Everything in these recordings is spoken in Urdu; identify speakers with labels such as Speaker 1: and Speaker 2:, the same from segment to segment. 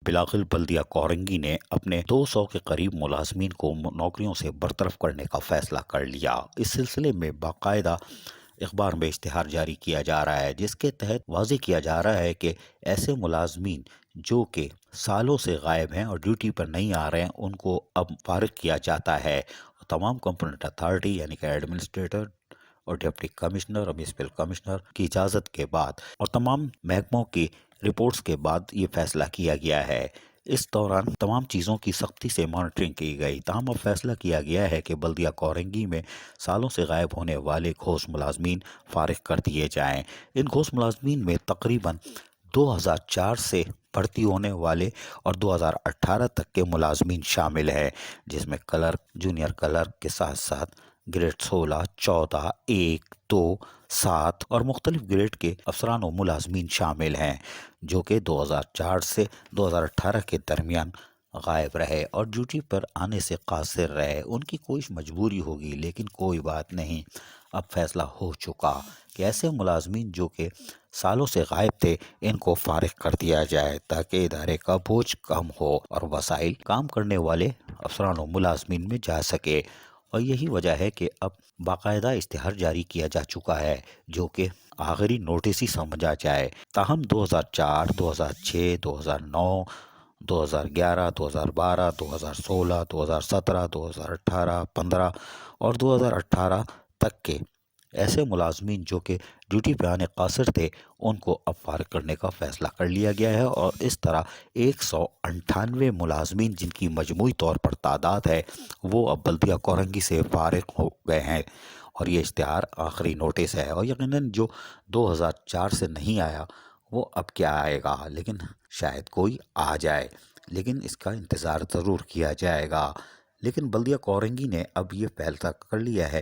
Speaker 1: بلاخل بلدیہ کورنگی نے اپنے 200 کے قریب ملازمین کو نوکریوں سے برطرف کرنے کا فیصلہ کر لیا۔ اس سلسلے میں باقاعدہ اخبار میں اشتہار جاری کیا جا رہا ہے، جس کے تحت واضح کیا جا رہا ہے کہ ایسے ملازمین جو کہ سالوں سے غائب ہیں اور ڈیوٹی پر نہیں آ رہے ہیں، ان کو اب فارغ کیا جاتا ہے۔ تمام کمپوننٹ اتھارٹی یعنی کہ ایڈمنسٹریٹر اور ڈپٹی کمشنر اور میونسپل کمشنر کی اجازت کے بعد اور تمام محکموں کی رپورٹس کے بعد یہ فیصلہ کیا گیا ہے۔ اس دوران تمام چیزوں کی سختی سے مانیٹرنگ کی گئی، تاہم اب فیصلہ کیا گیا ہے کہ بلدیہ کورنگی میں سالوں سے غائب ہونے والے گھوس ملازمین فارغ کر دیے جائیں۔ ان گھوس ملازمین میں تقریباً 2004 سے بھرتی ہونے والے اور 2018 تک کے ملازمین شامل ہیں، جس میں کلرک، جونیئر کلرک کے ساتھ ساتھ گریڈ 16، 14، 1، 2، 7 اور مختلف گریڈ کے افسران و ملازمین شامل ہیں، جو کہ 2004 سے 2018 کے درمیان غائب رہے اور ڈیوٹی پر آنے سے قاصر رہے۔ ان کی کوئی مجبوری ہوگی، لیکن کوئی بات نہیں، اب فیصلہ ہو چکا کہ ایسے ملازمین جو کہ سالوں سے غائب تھے، ان کو فارغ کر دیا جائے تاکہ ادارے کا بوجھ کم ہو اور وسائل کام کرنے والے افسران و ملازمین میں جا سکے۔ اور یہی وجہ ہے کہ اب باقاعدہ اشتہار جاری کیا جا چکا ہے، جو کہ آخری نوٹس ہی سمجھا جائے۔ تاہم 2004، 2006، 2009، 2011، 2012، 2016، 2017، 2018، 15 اور 2018 تک کے ایسے ملازمین جو کہ ڈیوٹی پہ آنے قاصر تھے، ان کو اب فارغ کرنے کا فیصلہ کر لیا گیا ہے، اور اس طرح 198 ملازمین جن کی مجموعی طور پر تعداد ہے، وہ اب بلدیہ کورنگی سے فارغ ہو گئے ہیں۔ اور یہ اشتہار آخری نوٹس ہے، اور یقیناً جو 2004 سے نہیں آیا وہ اب کیا آئے گا، لیکن شاید کوئی آ جائے، لیکن اس کا انتظار ضرور کیا جائے گا۔ لیکن بلدیہ کورنگی نے اب یہ فیصلہ کر لیا ہے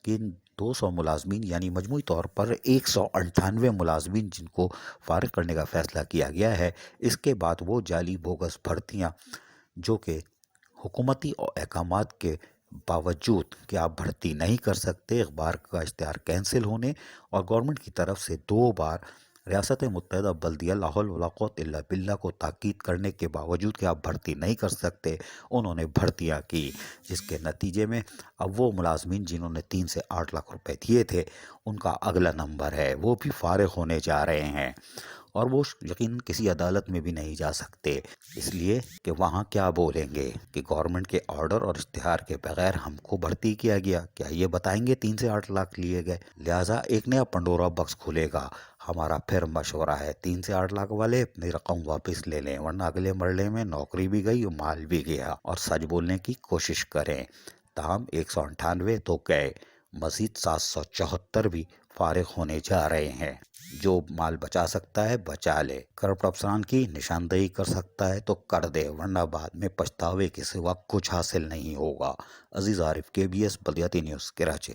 Speaker 1: کہ 200 ملازمین یعنی مجموعی طور پر 198 ملازمین جن کو فارغ کرنے کا فیصلہ کیا گیا ہے، اس کے بعد وہ جعلی بوگس بھرتیاں جو کہ حکومتی احکامات کے باوجود کہ آپ بھرتی نہیں کر سکتے، اخبار کا اشتہار کینسل ہونے اور گورنمنٹ کی طرف سے 2 بار ریاست متحدہ بلدیہ لا حول ولا قوت الا باللہ کو تاکید کرنے کے باوجود کہ آپ بھرتی نہیں کر سکتے، انہوں نے بھرتیاں کی، جس کے نتیجے میں اب وہ ملازمین جنہوں نے 3 سے 8 لاکھ روپے دیے تھے، ان کا اگلا نمبر ہے، وہ بھی فارغ ہونے جا رہے ہیں، اور وہ یقیناً کسی عدالت میں بھی نہیں جا سکتے، اس لیے کہ وہاں کیا بولیں گے کہ گورنمنٹ کے آرڈر اور اشتہار کے بغیر ہم کو بھرتی کیا گیا، کیا یہ بتائیں گے 3 سے 8 لاکھ لیے گئے؟ لہٰذا ایک نیا پنڈورا باکس کھلے گا۔ ہمارا پھر مشورہ ہے 3 سے 8 لاکھ والے اپنی رقم واپس لے لیں، ورنہ اگلے مرحلے میں نوکری بھی گئی اور مال بھی گیا، اور سچ بولنے کی کوشش کریں۔ تاہم 198 تو گئے، مزید 774 بھی فارغ ہونے جا رہے ہیں۔ جو مال بچا سکتا ہے بچا لے، کرپٹ افسران کی نشاندہی کر سکتا ہے تو کر دے، ورنہ بعد میں پچھتاوے کے سوا کچھ حاصل نہیں ہوگا۔ عزیز عارف، KBS بلدیاتی نیوز، کراچی۔